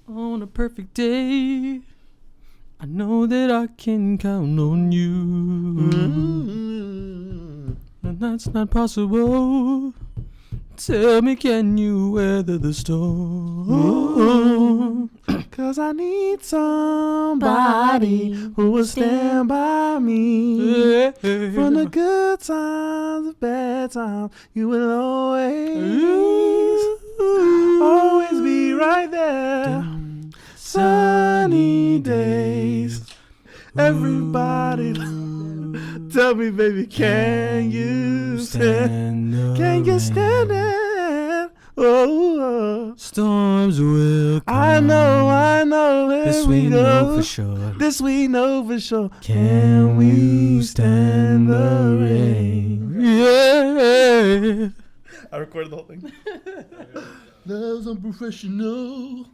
On a perfect day, I know that I can count on you. And that's not possible. Tell me, can you weather the storm? 'Cause I need somebody who will stand by me. From the good times, the bad times, you will always be right there. Sunny days, everybody. Tell me, baby, can you stand? Can you stand it? Oh, storms will come. I know. This we know for sure. Can we stand the rain? Yeah. I recorded the whole thing. That was unprofessional.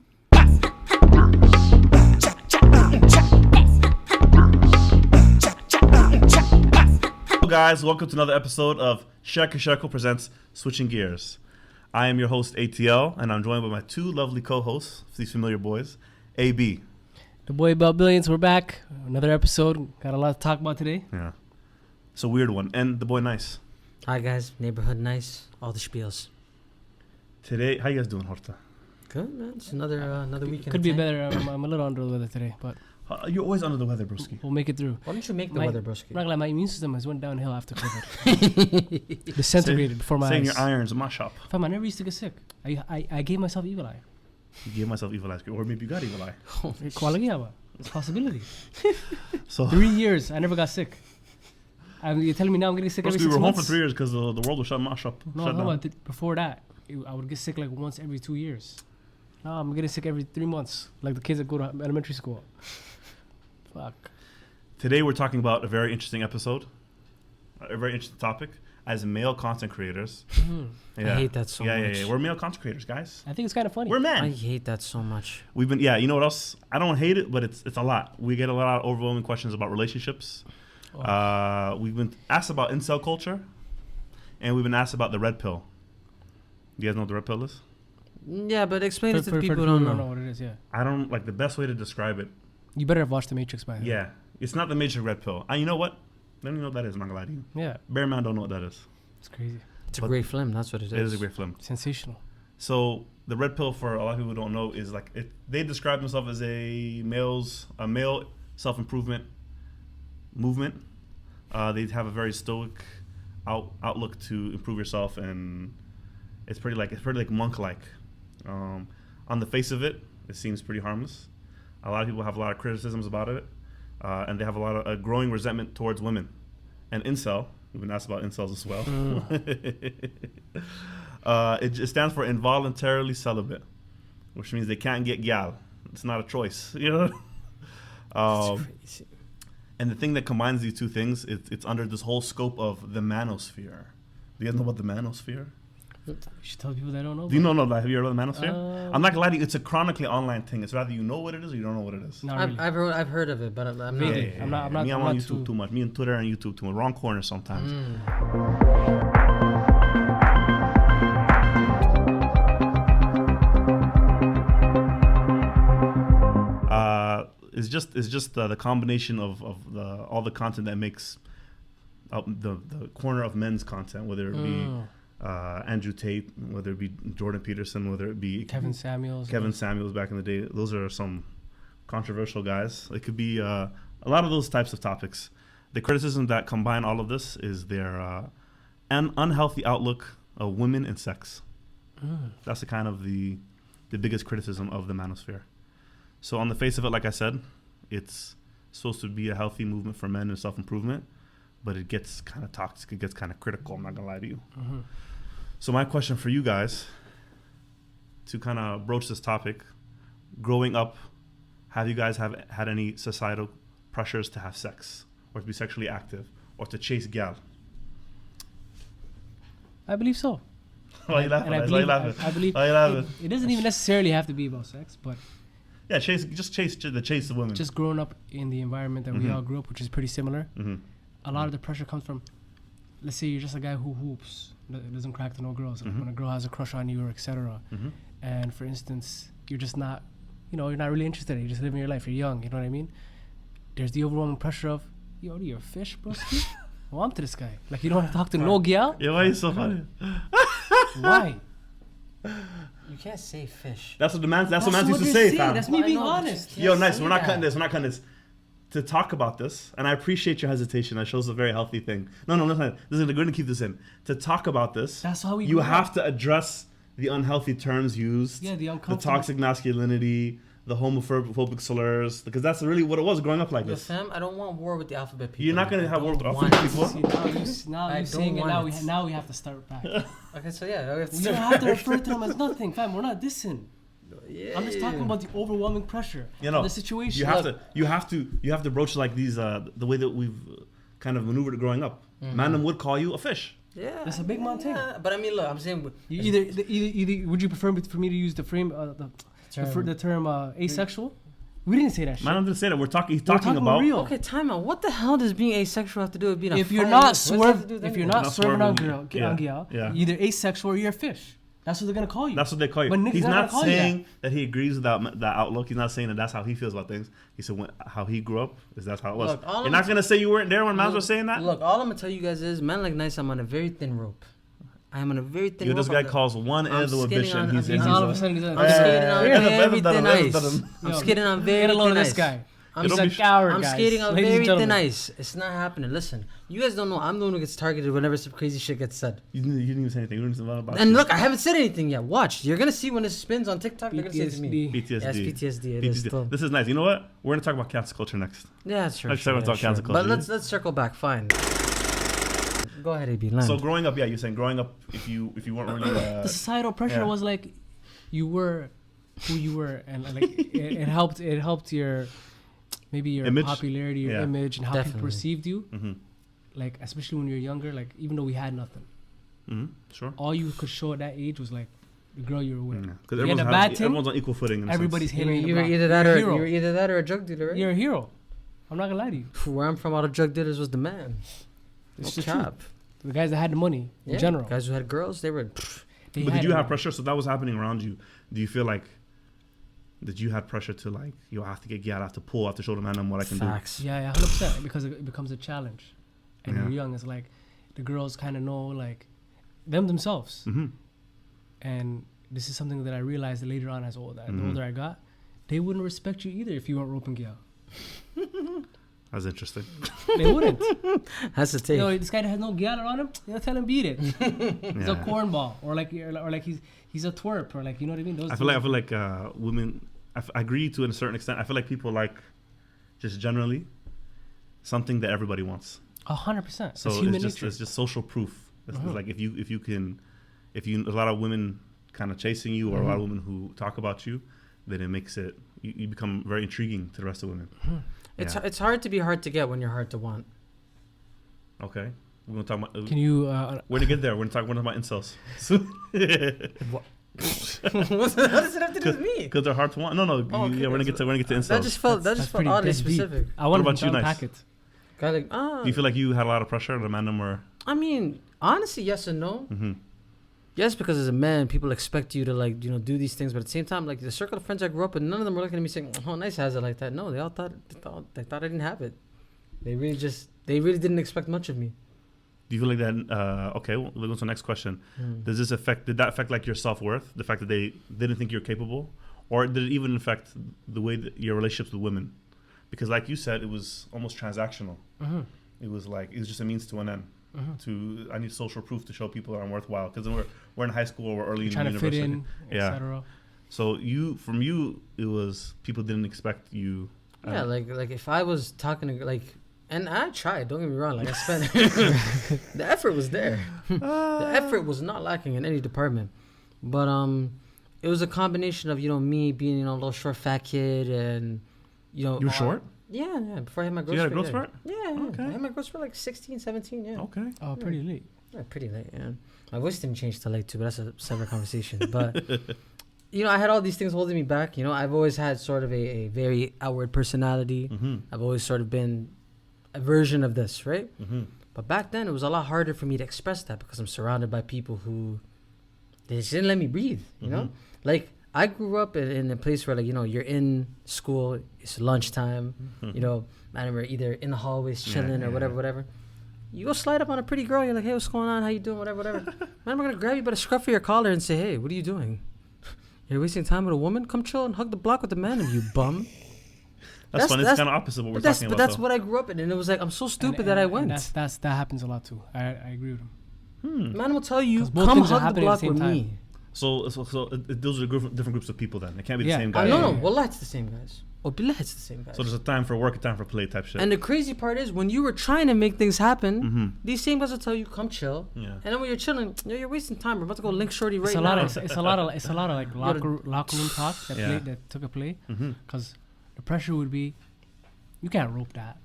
Hello guys, welcome to another episode of Sheeko presents Switching Gears. I am your host ATL, and I'm joined by my two lovely co-hosts, these familiar boys, AB. The boy about billions, we're back. Another episode. Got a lot to talk about today. Yeah, it's a weird one. And the boy Nice. Hi guys, neighborhood nice, all the spiels. Today, how you guys doing, Horta? Good man, it's another weekend. Could be better. I'm a little under the weather today, but You're always under the weather, broski. we'll make it through. Why don't you make the weather, broski? I'm not gonna lie, my immune system has went downhill after COVID. Disintegrated before my saying eyes. your irons in my shop. Fam, I never used to get sick. I gave myself evil eye. You gave myself evil eye, or maybe you got evil eye. Quality, it's a possibility. So 3 years, I never got sick. You're telling me now I'm getting sick every 6 months? We were home for 3 years because the world was shut my shop. No, before that, I would get sick like once every 2 years. Now I'm getting sick every 3 months, like the kids that go to elementary school. Fuck. Today we're talking about a very interesting episode, a very interesting topic. As male content creators, I hate that so much. Yeah, we're male content creators, guys. I think it's kind of funny. We're men. I hate that so much. We've been, you know what else? I don't hate it, but it's a lot. We get a lot of overwhelming questions about relationships. Oh. We've been asked about incel culture, and we've been asked about the red pill. You guys know what the red pill is? Yeah, but explain it to the people who don't know what it is. Yeah. I don't like the best way to describe it. You better have watched The Matrix by now. Yeah, it's not the major red pill. You know what? I don't even know what that is. I'm not gonna lie to you. Yeah. Bear man don't know what that is. It's crazy. It's a great film. That's what it is. It is a great film. Sensational. So the red pill, for a lot of people who don't know, is like they describe themselves as a male self-improvement movement. They have a very stoic outlook to improve yourself, and it's pretty like monk-like. On the face of it, it seems pretty harmless. A lot of people have a lot of criticisms about it, and they have a growing resentment towards women. And incel, we've been asked about incels as well. It stands for involuntarily celibate, which means they can't get gal. It's not a choice, you know. That's crazy. And the thing that combines these two things, it's under this whole scope of the Manosphere. Do you guys know about the Manosphere? You should tell people that don't know. Do you know that? Have you heard of the Manosphere? I'm not gonna lie to you. It's a chronically online thing. It's rather you know what it is or you don't know what it is. Not really. I've heard of it, but I'm not. I'm not on YouTube too much. Me on Twitter and YouTube too much. Wrong corner sometimes. It's just the combination of all the content that makes up the corner of men's content, whether it be Andrew Tate, whether it be Jordan Peterson, whether it be Kevin Samuels back in the day. Those are some controversial guys. It could be a lot of those types of topics. The criticism that combine all of this is their an unhealthy outlook of women and sex. That's the kind of the biggest criticism of the Manosphere. So on the face of it, like I said, it's supposed to be a healthy movement for men and self-improvement, but it gets kind of toxic. It gets kind of critical. I'm not going to lie to you. So my question for you guys, to kind of broach this topic, growing up, have you guys had any societal pressures to have sex or to be sexually active or to chase gal? I believe so. Why are you laughing? I believe it doesn't even necessarily have to be about sex, but yeah, chase the women. Just growing up in the environment that we all grew up, which is pretty similar. A lot of the pressure comes from, let's say you're just a guy who hoops, doesn't crack to no girls. When a girl has a crush on you or etc. And for instance, you're just not you're not really interested. You're just living your life. You're young. You know what I mean? There's the overwhelming pressure of, yo, you're a fish, bro. Well, I'm to this guy. Like, you don't want to talk to no gal? Yeah, why are you so funny? Why? You can't say fish. That's what man used to say, fam. That's me being honest. Yo, nice. We're not cutting this. To talk about this, and I appreciate your hesitation. That shows a very healthy thing. No, listen. We're going to keep this in. To talk about this, that's how you have to address the unhealthy terms used. Yeah, the uncomfortable. The toxic masculinity, the homophobic slurs, because that's really what it was growing up like this. Fam, I don't want war with the alphabet people. You're not going to have war with the alphabet people? Now you're saying it. Now we have to start back. Okay, so yeah. You don't have to refer to them as nothing, fam. We're not dissing. Yeah. I'm just talking about the overwhelming pressure. The situation. You have to broach like these the way that we've kind of maneuvered growing up. Man would call you a fish. Yeah, that's a big mountain. Yeah. But I mean, look, I'm saying either would you prefer for me to use the frame the term asexual? We didn't say that shit. Man didn't say that. He's talking about real. Okay, time out. What the hell does being asexual have to do with being if a you're not swerving on girl, either asexual or you're a fish. That's what they're gonna call you. That's what they call you. But he's not saying that he agrees with that outlook. He's not saying that that's how he feels about things. He said how he grew up is that's how it was. Look, you're not gonna say you weren't there when man was saying that. Look, all I'm gonna tell you guys is, man, like nice. I'm on a very thin rope. I am on a very thin rope. This guy calls one end of a bitch and he's all of a sudden I'm skating on very thin ice. I'm skating on very thin ice. This guy. I'm skating on very thin ice. It's not happening. Listen, you guys don't know. I'm the one who gets targeted whenever some crazy shit gets said. You didn't even say anything. You didn't say about and look, I haven't said anything yet. Watch. You're going to see when this spins on TikTok. They're going to say it's me. PTSD. Yes, PTSD. It is still. This is nice. You know what? We're going to talk about cancel culture next. Yeah, sure. Let's talk about cancel culture. But let's circle back. Fine. Go ahead, AB. Land. So growing up, you're saying growing up, if you weren't really the societal pressure was like you were who you were, and like it helped your maybe your image. Popularity, your image, and how people perceived you. Mm-hmm. Like especially when you're younger, like even though we had nothing, sure. All you could show at that age was like the girl you were with. Because everyone's on equal footing. Everybody's hitting. You were either that or a drug dealer, right? You're a hero. I'm not gonna lie to you. Where I'm from, all the drug dealers was the man. It's the cap. The guys that had the money in general. Guys who had girls, they were. But did you have pressure? So that was happening around you. Do you feel like that you had pressure to like you have to get gal, I have to pull, I have to show the man what I can do? Yeah, 100%. Because it becomes a challenge, and you're young. It's like the girls kind of know like themselves, and this is something that I realized later on the older I got, they wouldn't respect you either if you weren't roping gal. That's interesting. They wouldn't. That's the take. This guy that has no gal around him, tell him beat it. He's a cornball, or like he's a twerp, or like, you know what I mean. I feel like women. I agree to a certain extent. I feel like people like just generally something that everybody wants. 100%. So it's just social proof. It's like if you a lot of women kind of chasing you, or a lot of women who talk about you, then it makes it you become very intriguing to the rest of women. It's hard to be hard to get when you're hard to want. Okay, we're gonna talk about. Can you? When to get there? We're gonna talk about incels. What? How does it have to do with me? Because they're hard to want. No. Okay, we're gonna get to incels. That just felt oddly specific. I want about you, nice. It. Do you feel like you had a lot of pressure? The man were. I mean, honestly, yes and no. Yes, because as a man, people expect you to like do these things, but at the same time, like the circle of friends I grew up in, none of them were looking at me saying, "Oh, nice has it like that." No, they all thought I didn't have it. They really didn't expect much of me. Do you feel like that? Okay, we'll go to the next question. Did that affect like your self-worth? The fact that they didn't think you're capable, or did it even affect the way that your relationships with women? Because like you said, it was almost transactional. It was just a means to an end. I need social proof to show people that I'm worthwhile, because we're in high school or early in the university. Trying to fit in, etc. So from you, it was people didn't expect you. Yeah, like if I was talking to like, and I tried. Don't get me wrong. Like I spent the effort was there. The effort was not lacking in any department, but it was a combination of me being a little short fat kid, and You're short. Yeah. Before I had my growth spurt. You had a growth spurt? Yeah. Okay. I had my growth spurt like 16, 17, yeah. Okay. Oh, pretty late. Yeah, pretty late, yeah. My voice didn't change till late too, but that's a separate conversation. But, I had all these things holding me back. I've always had sort of a very outward personality. I've always sort of been a version of this, right? But back then, it was a lot harder for me to express that because I'm surrounded by people who, they just didn't let me breathe, you know? Like, I grew up in a place where, like, you know, you're in school, it's lunchtime, you know, and we're either in the hallways chilling or whatever. You go slide up on a pretty girl, you're like, hey, what's going on? How you doing? Whatever. Man, I'm going to grab you by the scruff of your collar and say, hey, what are you doing? You're wasting time with a woman? Come chill and hug the block with the man, you bum. That's funny. It's kind of opposite what we're talking about. But that's what I grew up in, and it was like, I'm so stupid that I went. That happens a lot too. I agree with him. Man will tell you, come hug the block with me. So those are different groups of people then. It can't be the same guy. No. Wallah, it's the same guys. Oh, billah, it's the same guys. So there's a time for work, a time for play type shit. And the crazy part is, when you were trying to make things happen, these same guys will tell you, come chill. Yeah. And then when you're chilling, you're wasting time. We're about to go link shorty right now. It's a lot of like locker room talk that took a play. Because the pressure would be, you can't rope that.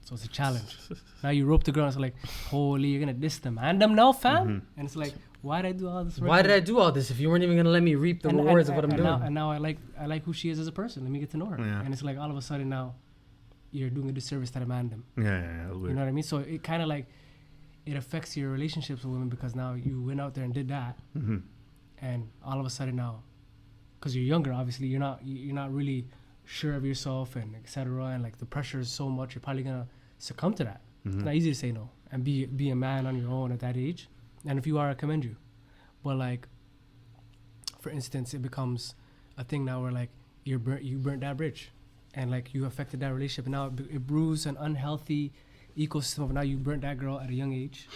So it's a challenge. Now you rope the girl, and it's like, holy, you're going to diss them. And them now, fam. And it's like, why did I do all this? Why did I do all this if you weren't even going to let me reap the rewards of what I'm doing? Now I like who she is as a person. Let me get to know her. Yeah. And it's like, all of a sudden now, you're doing a disservice to the man them. Yeah. You know what I mean? So it kind of like, it affects your relationships with women, because now you went out there and did that. And all of a sudden now, because you're younger, obviously, you're not really sure of yourself and etc. And like the pressure is so much, you're probably gonna succumb to that. It's not easy to say no and be a man on your own at that age. And if you are, I commend you. But like, for instance, it becomes a thing now where like you burnt that bridge, and like you affected that relationship, and now it brews an unhealthy ecosystem of now you burnt that girl at a young age,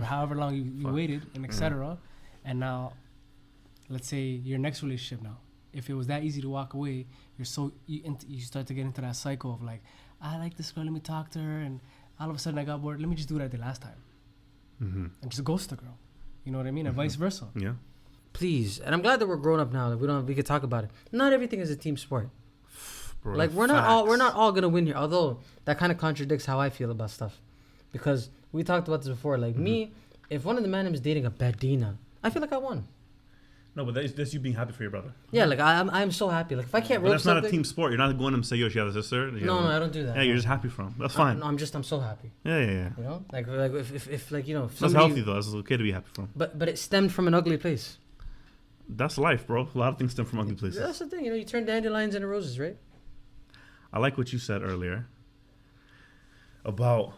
however long you waited and etc. And now, let's say your next relationship now, if it was that easy to walk away, you start to get into that cycle of like, I like this girl, let me talk to her, and all of a sudden I got bored, let me just do what I did last time. And just ghost the girl. You know what I mean? And vice versa. Yeah. Please. And I'm glad that we're grown up now. That we could talk about it. Not everything is a team sport. Bro, like we're not all gonna win here. Although that kind of contradicts how I feel about stuff. Because we talked about this before. Like me, if one of the man is dating a Badina, I feel like I won. No, but that's you being happy for your brother. Yeah, like I'm so happy. Like if I can't rope that's not a team sport. You're not going to and say, yo, she has a sister. No, I don't do that. Yeah, you're just happy for him. That's fine. I'm so happy. Yeah. You know, like if like, you know, if that's healthy though. It's okay to be happy for him. But it stemmed from an ugly place. That's life, bro. A lot of things stem from ugly places. That's the thing. You know, you turn dandelions into roses, right? I like what you said earlier about,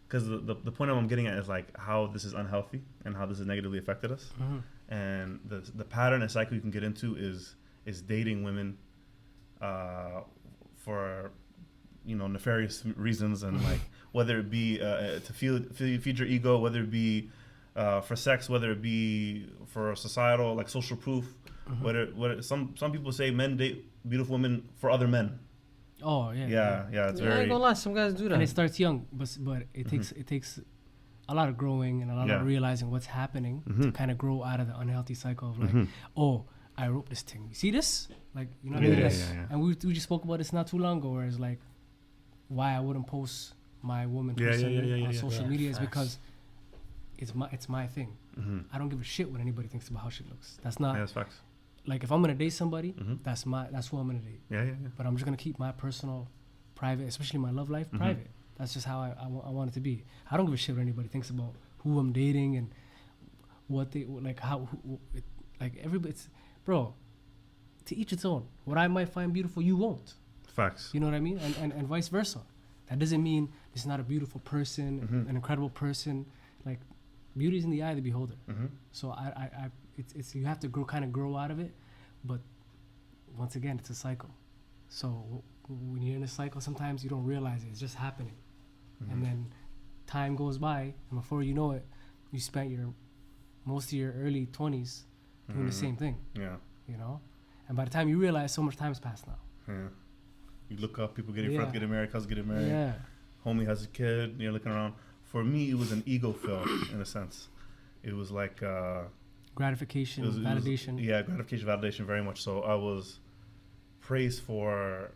because the point I'm getting at is like how this is unhealthy and how this has negatively affected us. And the pattern and cycle you can get into is dating women for, you know, nefarious reasons, and like whether it be to feed your ego, whether it be for sex, whether it be for societal, like social proof. Whether some people say men date beautiful women for other men. Oh yeah. Yeah. It's very. I ain't gonna lie, some guys do that. And it starts young, but it takes a lot of growing and a lot of realizing what's happening to kind of grow out of the unhealthy cycle of like, oh, I wrote this thing. You see this? Like, you know what I mean? Yeah. And we just spoke about this not too long ago, where it's like, why I wouldn't post my woman person on social media is because it's my thing. I don't give a shit what anybody thinks about how she looks. That's not. Yeah, that's facts. Like if I'm gonna date somebody, that's who I'm gonna date. Yeah. But I'm just gonna keep my personal, private, especially my love life, private. That's just how I want it to be. I don't give a shit what anybody thinks about who I'm dating and what they like. Like everybody, bro. To each its own. What I might find beautiful, you won't. Facts. You know what I mean? And vice versa. That doesn't mean it's not a beautiful person, an incredible person. Like beauty is in the eye of the beholder. So it's you have to grow out of it. But once again, it's a cycle. So when you're in a cycle, sometimes you don't realize it. It's just happening. And then time goes by, and before you know it, you spent most of your early 20s doing the same thing. Yeah. You know? And by the time you realize, so much time's passed now. Yeah. You look up, people getting friends getting married, cousins getting married. Yeah. Homie has a kid, you're looking around. For me, it was an ego fill, in a sense. It was like... gratification, validation. Gratification, validation, very much so. I was praised for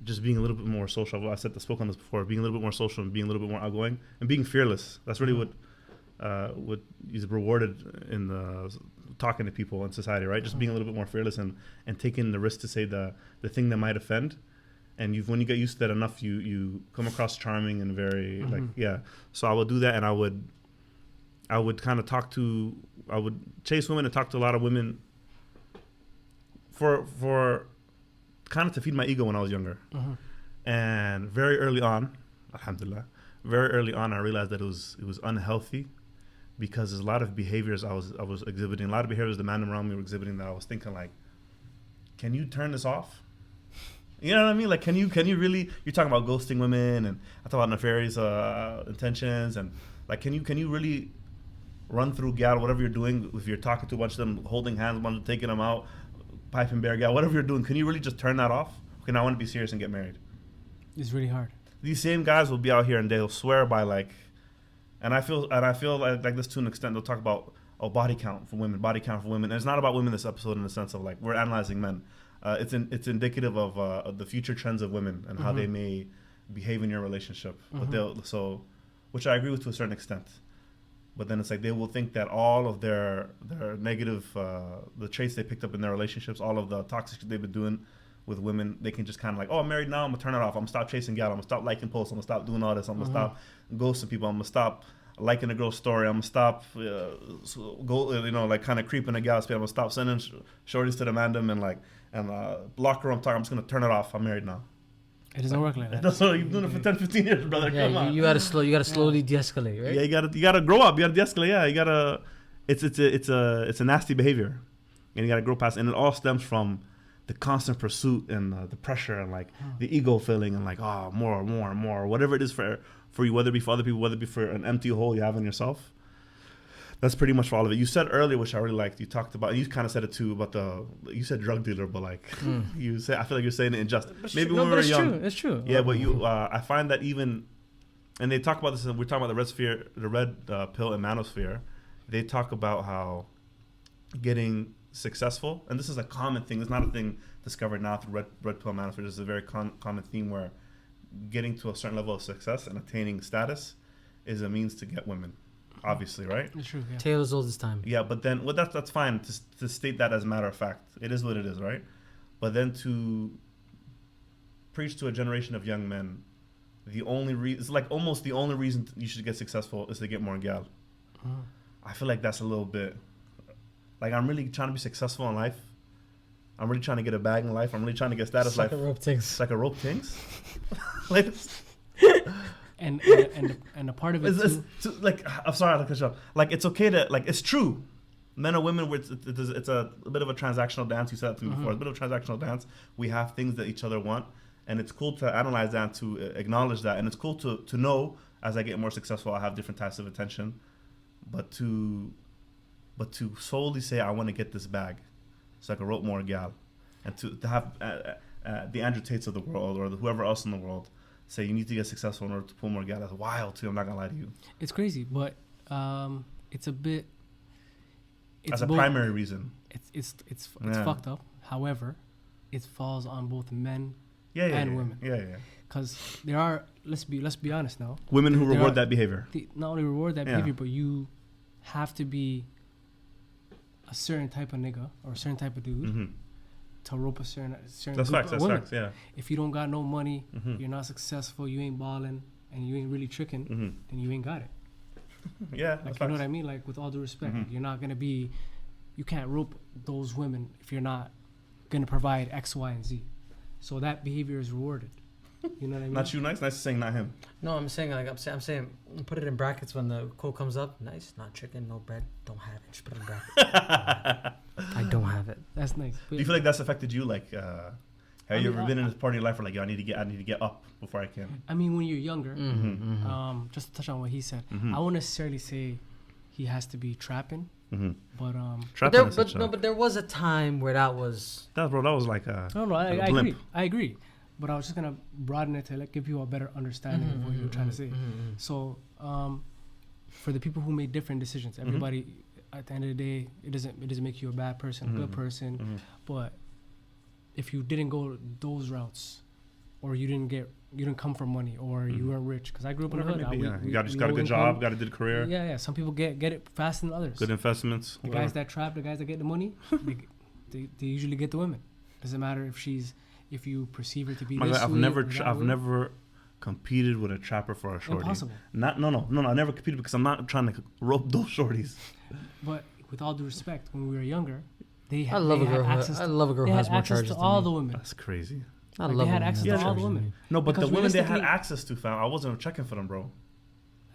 just being a little bit more social. I spoke on this before, being a little bit more social and being a little bit more outgoing and being fearless. That's really what is rewarded in the talking to people in society, right? Just being a little bit more fearless and taking the risk to say the thing that might offend. And when you get used to that enough, you come across charming and very So I would do that, and I would kind of I would chase women and talk to a lot of women for kind of to feed my ego when I was younger. And very early on, alhamdulillah, very early on, I realized that it was unhealthy, because there's a lot of behaviors I was exhibiting, a lot of behaviors the men around me were exhibiting, that I was thinking like, can you turn this off? You know what I mean? Like, can you really? You're talking about ghosting women, and I talk about nefarious intentions, and like, can you really run through gal, whatever you're doing, if you're talking to a bunch of them, holding hands, a bunch of them, taking them out, piping bear gal, whatever you're doing, can you really just turn that off? Okay, now I want to be serious and get married. It's really hard. These same guys will be out here and they'll swear by like, and I feel like this to an extent. They'll talk about body count for women, and it's not about women this episode in the sense of like we're analyzing men. It's indicative of the future trends of women and how they may behave in your relationship. But which I agree with to a certain extent. But then it's like they will think that all of their negative, the traits they picked up in their relationships, all of the toxic shit they've been doing with women, they can just kind of like, oh, I'm married now, I'm gonna turn it off. I'm gonna stop chasing gal. I'm gonna stop liking posts. I'm gonna stop doing all this. I'm gonna stop ghosting people. I'm gonna stop liking a girl's story. I'm gonna stop like kind of creeping a gal's page. I'm gonna stop sending shorties to the mandem and block her. I'm just gonna turn it off. I'm married now. It doesn't work like that. That's what you've been doing it for 10, 15 years, brother. Yeah, come on. you gotta slowly de-escalate, right? Yeah, you gotta grow up. You gotta de-escalate. Yeah, you gotta. It's a nasty behavior, and you gotta grow past. And it all stems from the constant pursuit and the pressure and like the ego feeling and like more, whatever it is for you, whether it be for other people, whether it be for an empty hole you have in yourself. That's pretty much for all of it. You said earlier, which I really liked, you talked about, you kind of said it too, about you said drug dealer, but like, you said, I feel like you're saying it in just, maybe when we were young. It's true. Yeah, but I find that even, and they talk about this, we're talking about the red pill and Manosphere. They talk about how getting successful, and this is a common thing, it's not a thing discovered now through red pill and Manosphere, this is a very common theme where getting to a certain level of success and attaining status is a means to get women. Obviously, right? It's true. Yeah. Tale as old as time. Yeah, but then that's fine to state that as a matter of fact. It is what it is, right? But then to preach to a generation of young men, it's like almost the only reason you should get successful is to get more gal. I feel like that's a little bit like, I'm really trying to be successful in life. I'm really trying to get a bag in life. I'm really trying to get status life. Like a rope things. It's like a rope things. Like. And a part of it too, like, I'm sorry to cut you off. Like, it's okay to, like, it's true. Men or women, it's a bit of a transactional dance. You said that to me before. It's a bit of a transactional dance. We have things that each other want, and it's cool to analyze that and to acknowledge that, and it's cool to know as I get more successful, I have different types of attention, but to solely say I want to get this bag, so I can rope more gal, and to have the Andrew Tates of the world or whoever else in the world say you need to get successful in order to pull more gal. That's wild too. I'm not gonna lie to you. It's crazy, but it's a bit. As a primary reason. It's fucked up. However, it falls on both men and women. Yeah. Because there are, let's be honest now. Women who reward that behavior. Not only reward that behavior, but you have to be a certain type of nigga or a certain type of dude. To rope a certain that's group facts, of that's women. facts, yeah. If you don't got no money, you're not successful, you ain't balling, and you ain't really tricking, then you ain't got it. Yeah, like, you know what I mean? Like, with all due respect, you're not gonna be, you can't rope those women if you're not gonna provide X, Y, and Z. So that behavior is rewarded. You know what I mean? Not you, nice saying not him. No, I'm saying put it in brackets when the quote comes up. Nice, not chicken, no bread, don't have it. Just put it in brackets. I don't have it. That's nice. Do you feel like that's affected you? Like, have you ever been in a part of your life where like, yo, I need to get up before I can? I mean, when you're younger, just to touch on what he said, I won't necessarily say he has to be trapping, but but there was a time where that was. That was like a. No, I agree. But I was just gonna broaden it to like give you a better understanding of what you were trying to say. So, for the people who made different decisions, everybody at the end of the day, it doesn't make you a bad person, a good person. But if you didn't go those routes, or you didn't come from money, or you weren't rich, because I grew up in the hood. You got a good job, got a good career. Yeah. Some people get it faster than others. Good investments. The guys that trap, the guys that get the money, they usually get the women. Doesn't matter if you perceive her to be this I've sweet never competed with a trapper for a shorty. Impossible. No, I never competed because I'm not trying to rope those shorties. But with all due respect, when we were younger, I love a girl. I love a girl who has more charges to than all me. the women. That's crazy. I Like, love they had a woman access who to has all the charges than women. me. No, but Because the women they had realistically- access to, fam, I wasn't checking for them, bro.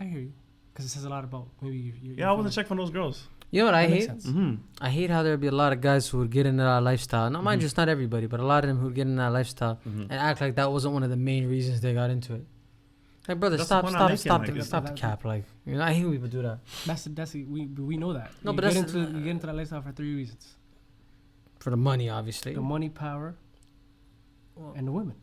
I hear you, because it says a lot about maybe you. Yeah, I wasn't checking for those girls. You know what I That makes hate? sense. Mm-hmm. I hate how there'd be a lot of guys who would get into that lifestyle. Now, mind you, it's not everybody, but a lot of them who would get into that lifestyle and act like that wasn't one of the main reasons they got into it. Like, brother, That's the stop point I'm making, stop like, the cap. Like, you know, I hate when people do that. We know that. No, you but get that's- into you get into that lifestyle for 3 reasons: For the money, obviously. the money, power, and the women.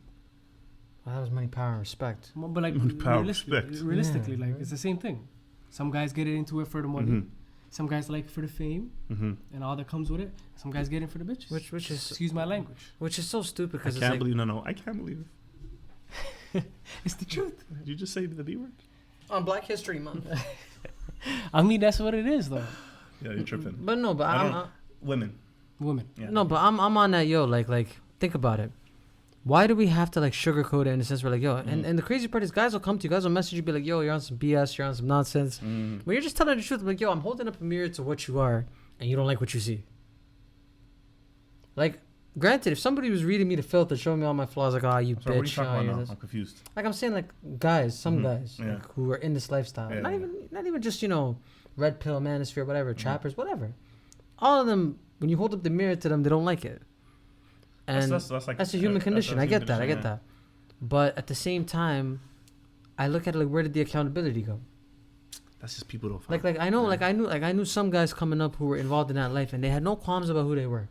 Well, that was money, power, and respect. But like Money, power, realistically, respect. realistically, Yeah, like right. it's the same thing. Some guys get into it for the money. Some guys like it for the fame and all that comes with it. Some guys get in for the bitches. Which is Excuse my language. which is so stupid I because it's can't like, believe I can't believe it. It's the truth. Did you just say the B word? on Black History Month. I mean, that's what it is, though. Yeah, you're tripping. But no, but I'm Women. Women. Yeah. no, but I'm on that, yo. Like think about it. Why do we have to like sugarcoat it in the sense we're like, yo, and the crazy part is guys will come to you, guys will message you, be like, yo, you're on some BS, you're on some nonsense. When you're just telling the truth, like, yo, I'm holding up a mirror to what you are, and you don't like what you see. Like, granted, if somebody was reading me the filth and showing me all my flaws, like, oh, you So what are you bitch, talking oh, about you're now? this. I'm confused. Like I'm saying, like guys, some guys Yeah. like, who are in this lifestyle, Yeah, not even just red pill, manosphere, whatever, trappers, whatever. All of them, when you hold up the mirror to them, they don't like it. And That's like that's a human condition. that's I a get human that. I condition, get that. But at the same time, I look at it like, where did the accountability go? That's just people don't. Like I know, I knew some guys coming up who were involved in that life, and they had no qualms about who they were.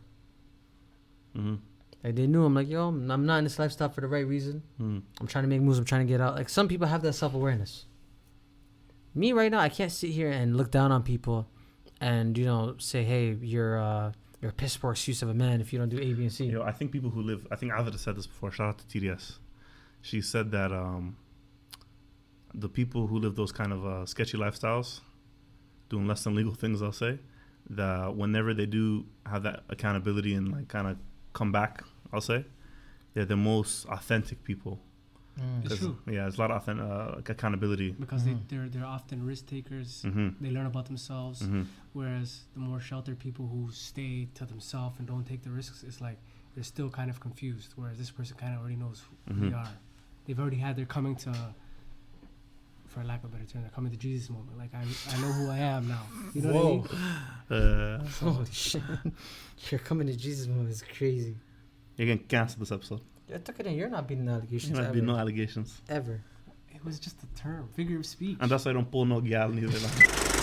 Like they knew, I'm like, yo, I'm not in this lifestyle for the right reason. I'm trying to make moves. I'm trying to get out. Like some people have that self-awareness. Me right now, I can't sit here and look down on people, and say, hey, you're a piss poor excuse of a man if you don't do A, B, and C. I think people who live. I think Avida said this before. Shout out to TDS. She said that the people who live those kind of sketchy lifestyles, doing less than legal things, I'll say, that whenever they do have that accountability and like kind of come back, I'll say, they're the most authentic people. It's true. Yeah, there's a lot of accountability. Because they're often risk takers. They learn about themselves. Whereas the more sheltered people who stay to themselves and don't take the risks, it's like they're still kind of confused. Whereas this person kind of already knows who they are. They've already had their coming to, for lack of a better term, they're coming to Jesus moment. Like I know who I am now. You know what I mean? Holy shit! You're coming to Jesus moment is crazy. You're getting canceled this episode. I took it in. You're not beating allegations. There Ever. be no allegations. Ever. It was just a term, figure of speech. And that's why I don't pull no gal neither. Like.